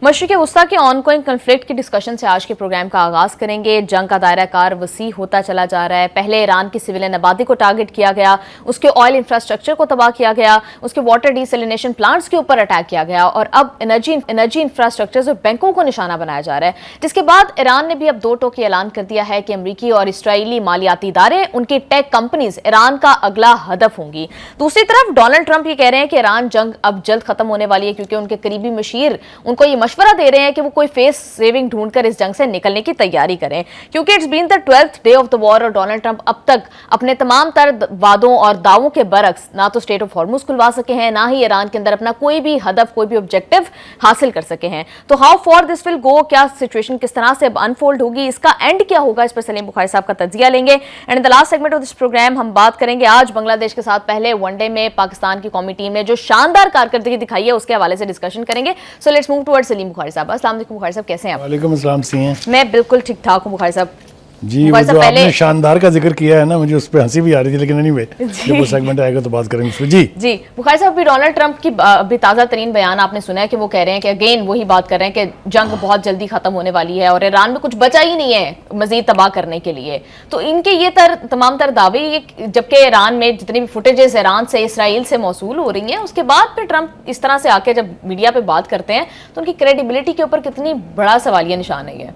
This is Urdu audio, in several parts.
مشرق وسطیٰ کے آن گوئنگ کنفلکٹ کی ڈسکشن سے آج کے پروگرام کا آغاز کریں گے۔ جنگ کا دائرہ کار وسیع ہوتا چلا جا رہا ہے۔ پہلے ایران کی سویلین آبادی کو ٹارگٹ کیا گیا، اس کے آئل انفراسٹرکچر کو تباہ کیا گیا، اس کے واٹر ڈی سیلینیشن پلانٹس کے اوپر اٹیک کیا گیا، اور اب انرجی انفراسٹرکچر اور بینکوں کو نشانہ بنایا جا رہا ہے، جس کے بعد ایران نے بھی اب دو ٹوکی اعلان کر دیا ہے کہ امریکی اور اسرائیلی مالیاتی ادارے، ان کی ٹیک کمپنیز ایران کا اگلا ہدف ہوں گی۔ دوسری طرف ڈونلڈ ٹرمپ یہ کہہ رہے ہیں کہ ایران جنگ اب جلد ختم ہونے والی ہے، کیونکہ ان کے قریبی مشیر ان کو یہ مشورہ دے رہے ہیں کہ وہ کوئی فیس سیونگ ڈھونڈ کر اس جنگ سے نکلنے کی تیاری کریں، کیونکہ it's been the 12th day of the war, اور ڈونلڈ ٹرمپ اب تک اپنے تمام تر وعدوں اور دعووں کے برعکس نہ تو اسٹریٹ آف ہارمز کھلوا سکے ہیں، نہ ہی ایران کے اندر اپنا کوئی بھی ہدف، کوئی بھی آبجیکٹو حاصل کر سکے ہیں۔ تو ہاؤ فار دس ول گو، کیا سچویشن کس طرح سے اب انفولڈ ہوگی، اس کا اینڈ کیا ہوگا، اس پر سلیم بخاری صاحب کا تجزیہ لیں گے۔ And in the last segment of this programme ہم بات کریں گے آج بنگلہ دیش کے ساتھ پہلے ون ڈے میں پاکستان کی قومی ٹیم نے جو شاندار کارکردگی دکھائی ہے اس کے حوالے سے ڈسکشن کریں گے۔ سو لیٹس موو ٹورڈ سلیم بخاری صاحب۔ السلام علیکم بخاری صاحب، کیسے ہیں آپ؟ وعلیکم السلام، سی ہیں؟ میں بالکل ٹھیک ٹھاک ہوں بخاری صاحب۔ جی وہ جو آپ نے شاندار کا ذکر کیا ہے نا، مجھے اس پہ ہنسی بھی آ رہی تھی، لیکن نہیں ہوئے، جب وہ سیگمنٹ آئے گا تو بات کریں گے۔ جی بخاری صاحب، بھی ڈونلڈ ٹرمپ کی بھی تازہ ترین بیان آپ نے سنا ہے کہ وہ کہہ رہے ہیں کہ اگین وہی بات کر رہے ہیں کہ جنگ بہت جلدی ختم ہونے والی ہے اور ایران میں کچھ بچا ہی نہیں ہے مزید تباہ کرنے کے لیے۔ تو ان کے یہ تمام تر دعوے، جبکہ ایران میں جتنی بھی فوٹیجز ایران سے اسرائیل سے موصول ہو رہی ہیں، اس کے بعد پھر ٹرمپ اس طرح سے آ کے جب میڈیا پہ بات کرتے ہیں تو ان کی کریڈیبلٹی کے اوپر کتنی بڑا سوالیہ نشان ہے۔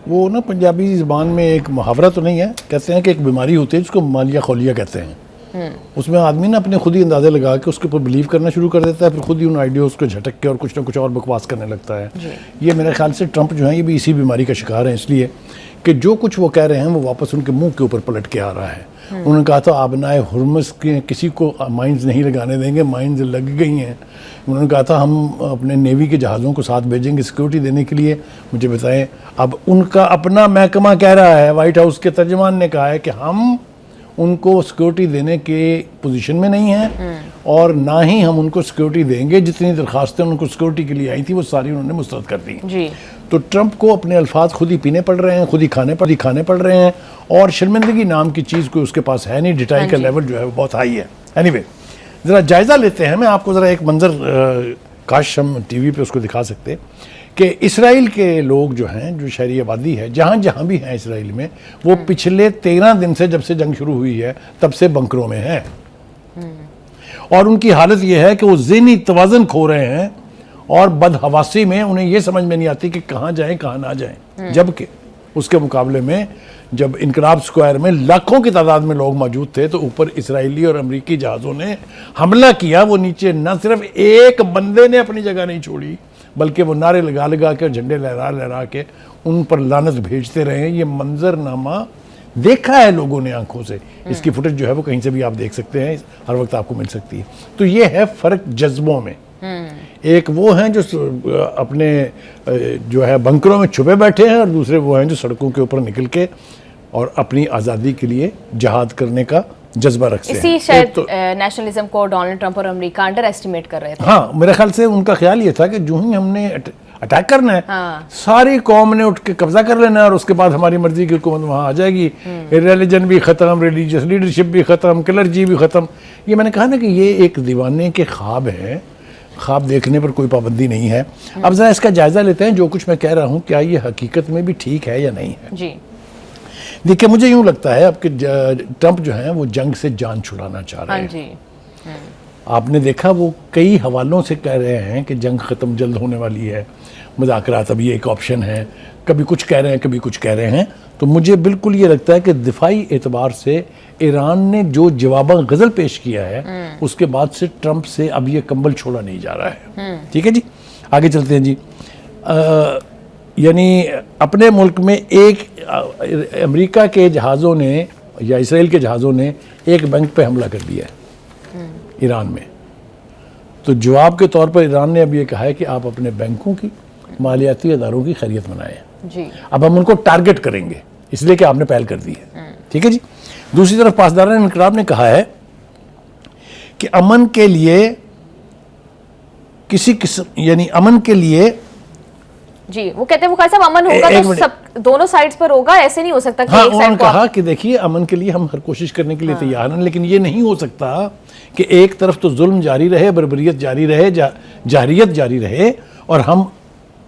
وہ نا پنجابی زبان میں ایک محاورہ تو نہیں ہے، کہتے ہیں کہ ایک بیماری ہوتی ہے جس کو مالیہ خولیہ کہتے ہیں، اس میں آدمی نا اپنے خود ہی اندازے لگا کے اس کے اوپر بلیو کرنا شروع کر دیتا ہے، پھر خود ہی ان آئیڈیاز کو جھٹک کے اور کچھ نہ کچھ اور بکواس کرنے لگتا ہے۔ یہ میرے خیال سے ٹرمپ جو ہیں یہ بھی اسی بیماری کا شکار ہیں، اس لیے کہ جو کچھ وہ کہہ رہے ہیں وہ واپس ان کے منہ کے اوپر پلٹ کے آ رہا ہے۔ انہوں نے کہا تھا آبنائے ہرمز کے کسی کو مائنز نہیں لگانے دیں گے، مائنز لگ گئی ہیں۔ انہوں نے کہا تھا ہم اپنے نیوی کے جہازوں کو ساتھ بھیجیں گے سیکورٹی دینے کے لیے۔ مجھے بتائیں، اب ان کا اپنا محکمہ کہہ رہا ہے، وائٹ ہاؤس کے ترجمان نے کہا ہے کہ ہم ان کو سیکورٹی دینے کے پوزیشن میں نہیں ہیں، اور نہ ہی ہم ان کو سیکورٹی دیں گے۔ جتنی درخواستیں ان کو سیکورٹی کے لیے آئی تھی وہ ساری انہوں نے مسترد کر دی۔ تو ٹرمپ کو اپنے الفاظ خود ہی پینے پڑ رہے ہیں، خود ہی کھانے پڑ رہے ہیں، اور شرمندگی نام کی چیز کوئی اس کے پاس ہے نہیں۔ ڈٹائی کا لیول جو ہے وہ بہت ہائی ہے۔ اینی وے، ذرا جائزہ لیتے ہیں۔ میں آپ کو ذرا ایک منظر، کاش ہم ٹی وی پہ اس کو دکھا سکتے، کہ اسرائیل کے لوگ جو ہیں، جو شہری آبادی ہے جہاں جہاں بھی ہیں اسرائیل میں، وہ پچھلے 13 دن سے جب سے جنگ شروع ہوئی ہے تب سے بنکروں میں ہیں، اور ان کی حالت یہ ہے کہ وہ ذہنی توازن کھو رہے ہیں، اور بدحواسی میں انہیں یہ سمجھ میں نہیں آتی کہ کہاں جائیں کہاں نہ جائیں۔ جبکہ اس کے مقابلے میں جب انقلاب سکوائر میں لاکھوں کی تعداد میں لوگ موجود تھے تو اوپر اسرائیلی اور امریکی جہازوں نے حملہ کیا۔ وہ نیچے نہ صرف ایک بندے نے اپنی جگہ نہیں چھوڑی، بلکہ وہ نعرے لگا کے، جھنڈے لہرا کے ان پر لعنت بھیجتے رہے۔ یہ منظر نامہ دیکھا ہے لوگوں نے آنکھوں سے، اس کی فوٹیج جو ہے وہ کہیں سے بھی آپ دیکھ سکتے ہیں، ہر وقت آپ کو مل سکتی ہے۔ تو یہ ہے فرق جذبوں میں۔ ایک وہ ہیں جو اپنے جو ہے بنکروں میں چھپے بیٹھے ہیں، اور دوسرے وہ ہیں جو سڑکوں کے اوپر نکل کے اور اپنی آزادی کے لیے جہاد کرنے کا جذبہ رکھتے ہیں۔ اسی شاید نیشنلزم کو ڈونلڈ ٹرمپ اور امریکہ انڈر ایسٹیمیٹ کر رہے تھے۔ ہاں، میرے خیال سے ان کا خیال یہ تھا کہ جو ہی ہم نے اٹیک کرنا ہے، ساری قوم نے اٹھ کے قبضہ کر لینا ہے، اور اس کے بعد ہماری مرضی کی حکومت وہاں آ جائے گی، ریلیجن بھی ختم، ریلیجیس لیڈرشپ بھی ختم، کلرجی بھی ختم۔ یہ میں نے کہا نا کہ یہ ایک دیوانے کے خواب ہیں، خواب دیکھنے پر کوئی پابندی نہیں ہے۔ اب ذرا اس کا جائزہ لیتے ہیں، جو کچھ میں کہہ رہا ہوں کیا یہ حقیقت میں بھی ٹھیک ہے یا نہیں ہے۔ دیکھیں، مجھے یوں لگتا ہے اب کہ ٹرمپ جو ہیں وہ جنگ سے جان چھڑانا چاہ رہے ہیں۔ آپ نے دیکھا وہ کئی حوالوں سے کہہ رہے ہیں کہ جنگ ختم جلد ہونے والی ہے، مذاکرات اب یہ ایک آپشن ہے، کبھی کچھ کہہ رہے ہیں کبھی کچھ کہہ رہے ہیں۔ تو مجھے بالکل یہ لگتا ہے کہ دفاعی اعتبار سے ایران نے جو جواباً غزل پیش کیا ہے، اس کے بعد سے ٹرمپ سے اب یہ کمبل چھوڑا نہیں جا رہا ہے۔ ٹھیک ہے جی، آگے چلتے ہیں جی۔ یعنی اپنے ملک میں ایک امریکہ کے جہازوں نے یا اسرائیل کے جہازوں نے ایک بینک پہ حملہ کر دیا ہے ایران میں، تو جواب کے طور پر ایران نے اب یہ کہا ہے کہ آپ اپنے بینکوں کی، مالیاتی اداروں کی خیریت منائیں، اب ہم ان کو ٹارگٹ کریں گے اس لیے کہ آپ نے پہل کر دی ہے۔ ٹھیک ہے جی۔ دوسری طرف پاسداران انقلاب نے کہا ہے کہ امن کے لیے کسی قسم، یعنی امن کے لیے جی، وہ کہتے ہیں بخاری صاحب امن ہوگا تو سب دونوں سائیڈز پر ہوگا، ایسے نہیں ہو سکتا کہ ایک سائیڈ کو۔ کہا کہ دیکھیے امن کے لیے ہم ہر کوشش کرنے کے لیے تیار ہیں، لیکن یہ نہیں ہو سکتا کہ ایک طرف تو ظلم جاری رہے، بربریت جاری رہے، جارحیت جاری رہے، اور ہم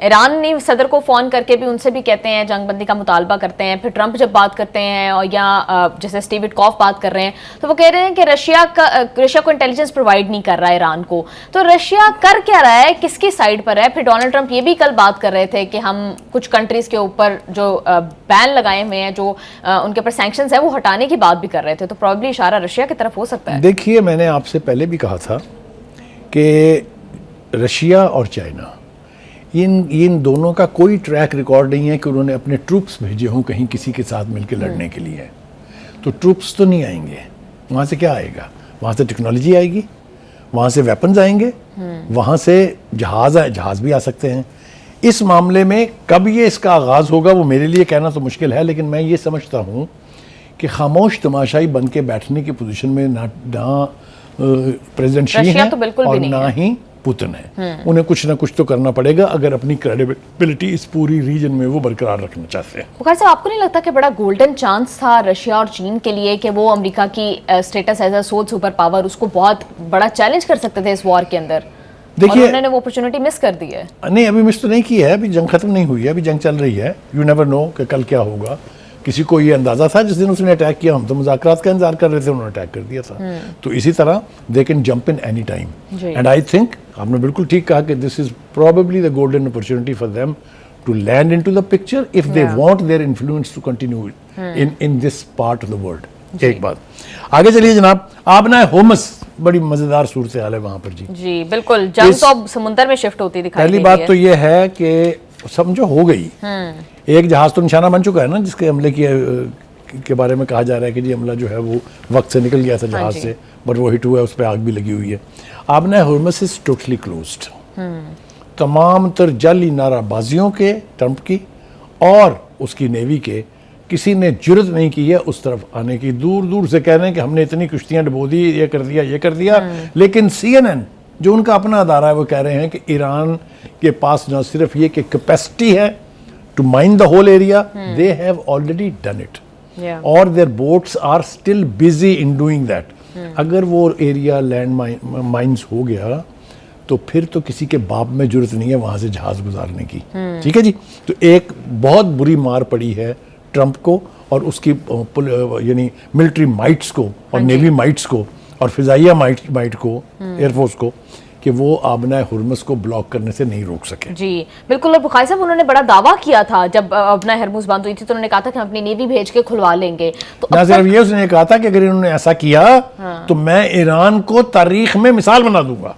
ایران نے صدر کو فون کر کے بھی ان سے بھی کہتے ہیں جنگ بندی کا مطالبہ کرتے ہیں. پھر ٹرمپ جب بات کرتے ہیں اور یا جیسے اسٹیو وٹکوف بات کر رہے ہیں تو وہ کہہ رہے ہیں کہ رشیا کو انٹیلیجنس پرووائڈ نہیں کر رہا ہے ایران کو. تو رشیا کر کیا رہا ہے, کس کی سائڈ پر ہے؟ پھر ڈونلڈ ٹرمپ یہ بھی کل بات کر رہے تھے کہ ہم کچھ کنٹریز کے اوپر جو بین لگائے ہوئے ہیں, جو ان کے اوپر سینکشنز ہیں, وہ ہٹانے کی بات بھی کر رہے تھے. تو پروبیبلی اشارہ رشیا کی طرف ہو سکتا ہے. دیکھیے میں نے آپ سے پہلے بھی کہا تھا کہ رشیا اور چائنا ان دونوں کا کوئی ٹریک ریکارڈ نہیں ہے کہ انہوں نے اپنے ٹروپس بھیجے ہوں کہیں کسی کے ساتھ مل کے لڑنے کے لیے. تو ٹروپس تو نہیں آئیں گے, وہاں سے کیا آئے گا؟ وہاں سے ٹیکنالوجی آئے گی, وہاں سے ویپنز آئیں گے, وہاں سے جہاز بھی آ سکتے ہیں. اس معاملے میں کب یہ اس کا آغاز ہوگا وہ میرے لیے کہنا تو مشکل ہے, لیکن میں یہ سمجھتا ہوں کہ خاموش تماشائی بن کے بیٹھنے کی پوزیشن میں نہ پریزیڈنٹ شی ہیں اور نہ ہی پوتن ہے. انہیں کچھ نہ کچھ تو کرنا پڑے گا اگر اپنی کریڈیبلٹی اس پوری ریجن میں وہ برقرار رکھنا چاہتے ہیں. بخاری صاحب, آپ کو نہیں لگتا کہ بڑا گولڈن چانس تھا رشیا اور چین کے لیے کہ وہ امریکہ کی status as a sole super power اس کو بہت بڑا چیلنج کر سکتے تھے اس وار کے اندر؟ دیکھیے انہوں نے وہ اپرچونٹی مس کر دی ہے. نہیں, ابھی مس تو نہیں کی ہے, ابھی جنگ ختم نہیں ہوئی ہے, ابھی جنگ چل رہی ہے. یو نیور نو کہ کل کیا ہوگا. کسی کو یہ اندازہ تھا جس دن اس نے اٹیک کیا, ہم تو مذاکرات کا انتظار کر رہے تھے, انہوں نے اٹیک کر دیا تھا. تو اسی طرح they can jump in any time. And I think آپ نے بالکل ٹھیک کہا کہ this is probably the golden opportunity for them to land into the picture if they want their influence to continue in this part of the world. ایک بات آگے چلیے جناب, آپ نا ہومس بڑی مزیدار صورتحال ہے وہاں پر. جی بالکل, جنگ تو اب سمندر میں شفٹ ہوتی دکھائی دے رہی ہے. پہلی بات تو یہ ہے کہ سمجھو ہو گئی, ایک جہاز تو نشانہ بن چکا ہے نا, جس کے حملے کے بارے میں کہا جا رہا ہے کہ جی حملہ جو ہے وہ وقت سے نکل گیا تھا جہاز سے, بٹ وہ ہٹ ہوا ہے, اس پہ آگ بھی لگی ہوئی ہے. آپ نے ہرمس از ٹوٹلی کلوزڈ. تمام تر جعلی نعرہ بازیوں کے, ٹرمپ کی اور اس کی نیوی کے, کسی نے جرت نہیں کی ہے اس طرف آنے کی. دور دور سے کہہ رہے ہیں کہ ہم نے اتنی کشتیاں ڈبو دی, یہ کر دیا. لیکن CNN جو ان کا اپنا ادارہ ہے وہ کہہ رہے ہیں کہ ایران کے پاس نہ صرف یہ کہ کیپیسٹی ہے to mine the whole area, they have already done it, اور their boats are still busy in doing that. اگر وہ ایریا لینڈ مائنز ہو گیا تو پھر تو کسی کے باپ میں جرت نہیں ہے وہاں سے جہاز گزارنے کی. ٹھیک ہے جی. تو ایک بہت بری مار پڑی ہے ٹرمپ کو اور اس کی یعنی ملٹری مائٹس کو اور نیوی مائٹس کو اور فضائیہ مائٹ کو, ایئر فورس کو, کہ وہ آبنائے ہرمز کو بلاک کرنے سے نہیں روک سکے. جی بالکل. اور بخاری صاحب انہوں نے بڑا دعویٰ کیا تھا جب آبنائے ہرمز بند ہوئی تھی, تو انہوں نے کہا تھا کہ ہم اپنی نیوی بھیج کے کھلوا لیں گے. تو نہ صرف یہ, اس نے کہا تھا کہ اگر انہوں نے ایسا کیا تو میں ایران کو تاریخ میں مثال بنا دوں گا.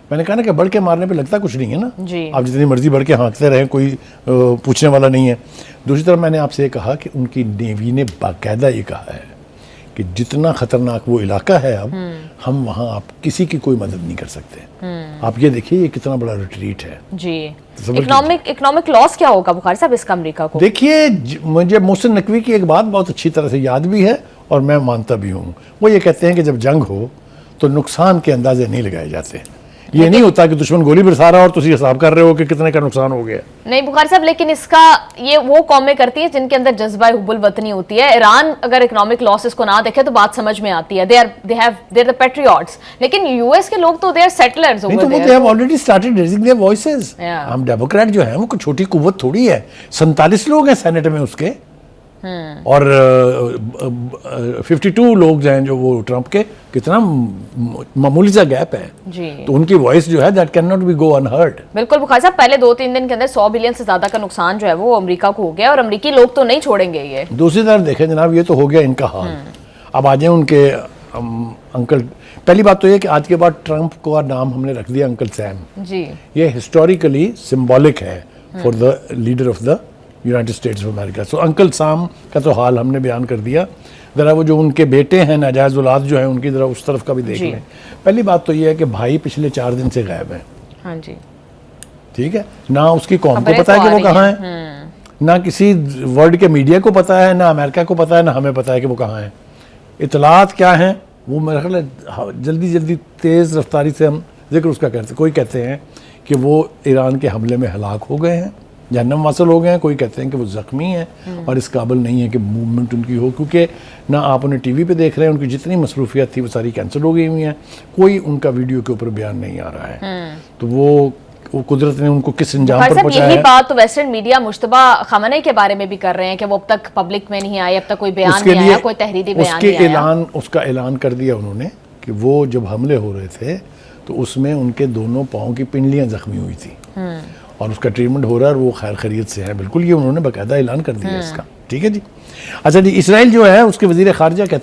میں نے کہا نا کہ بڑھ کے مارنے پہ لگتا کچھ نہیں ہے نا, آپ جتنی مرضی بڑھ کے ہانکتے رہیں, کوئی پوچھنے والا نہیں ہے. دوسری طرف میں نے آپ سے یہ کہا کہ ان کی نیوی نے باقاعدہ یہ کہا ہے کہ جتنا خطرناک وہ علاقہ ہے اب, ہم وہاں آپ کسی کی کوئی مدد نہیں کر سکتے. آپ یہ دیکھیے یہ کتنا بڑا ریٹریٹ ہے. جی اکنامک لاس کیا ہوگا بخاری صاحب اس کا امریکہ کو؟ دیکھیے مجھے محسن نقوی کی ایک بات بہت اچھی طرح سے یاد بھی ہے اور میں مانتا بھی ہوں. وہ یہ کہتے ہیں کہ جب جنگ ہو تو نقصان کے اندازے نہیں لگائے جاتے. یہ نہیں ہوتا کہ دشمن گولی برسا رہا اور تسی حساب کر رہے ہو کہ کتنے کا نقصان ہو گیا. نہیں بخاری صاحب, لیکن اس کا یہ وہ قومیں کرتی ہیں جن کے اندر جذبہ حب الوطنی ہوتی ہے. ایران اگر اکنامک لاسز کو نہ دیکھے تو بات سمجھ میں آتی ہے, they are the patriots. لیکن US کے لوگ تو they are settlers over there. نہیں تو they have already started raising their voices. ہم ڈیموکریٹ جو ہیں وہ کوئی چھوٹی قوت تھوڑی ہے, 47 لوگ ہیں سینٹ میں اس کے, اور 52 لوگ ہیں جو وہ ٹرمپ کے, کتنا معمولی سا گیپ ہے. تو ان کی وائس جو ہے that cannot be go unheard. بالکل بخاری صاحب, پہلے 2-3 دن کے اندر 100 بلین سے زیادہ کا نقصان جو ہے وہ امریکہ کو ہو گیا, اور امریکی لوگ تو نہیں چھوڑیں گے یہ. دوسری طرف دیکھیں جناب, یہ تو ہو گیا ان کا حال. اب آ جائیں ان کے انکل. پہلی بات تو یہ کہ آج کے بعد ٹرمپ کو نام ہم نے رکھ دیا انکل سیم. جی یہ ہسٹوریکلی سمبولک ہے for the leader of the United States of America. So uncle Sam کا تو حال ہم نے بیان کر دیا. ذرا وہ جو ان کے بیٹے ہیں ناجائز اولاد جو ہیں ان کی ذرا اس طرف کا بھی دیکھ لیں. پہلی بات تو یہ ہے کہ بھائی پچھلے 4 دن سے غائب ہیں. ہاں جی ٹھیک ہے, نہ اس کی قوم کو پتہ ہے کہ وہ کہاں ہیں, نہ کسی ورلڈ کے میڈیا کو پتہ ہے, نہ امریکہ کو پتہ ہے, نہ ہمیں پتہ ہے کہ وہ کہاں ہیں. اطلاعات کیا ہیں وہ میرا خیال ہے جلدی تیز رفتاری سے ہم ذکر اس کا کرتے ہیں. کوئی کہتے ہیں کہ وہ ایران کے حملے میں ہلاک ہو گئے ہیں, جہنم واصل ہو گئے ہیں. کوئی کہتے ہیں کہ وہ زخمی ہیں اور اس قابل نہیں ہے کہ موومنٹ ان کی ہو, کیونکہ نہ آپ انہیں ٹی وی پہ دیکھ رہے ہیں, ان کی جتنی مصروفیات تھی وہ ساری کینسل ہو گئی ہوئی ہیں. کوئی ان کا ویڈیو کے اوپر بیان نہیں آ رہا ہے. تو وہ وہ قدرت نے ان کو کس انجام خیر پر صاحب پہنچایا یہی ہے. بات تو ویسٹرن میڈیا مشتبہ خامنہ کے بارے میں بھی کر رہے ہیں کہ وہ اب تک پبلک میں نہیں آئے, اب تک کوئی بیان اس کے نہیں لیے آیا, کوئی تحریری اس بیان کے نہیں آیا. اس کا اعلان کر دیا انہوں نے کہ وہ جب حملے ہو رہے تھے تو اس میں ان کے دونوں پاؤں کی پنڈلیاں زخمی ہوئی تھی اور اس کا ٹریٹمنٹ ہو رہا ہے اور وہ خیر خیریت سے ہے. بالکل یہ انہوں نے باقاعدہ اعلان کر دیا اس کا. ٹھیک ہے جی. اچھا جی, اسرائیل جو ہے اس کے وزیر خارجہ کہتے ہیں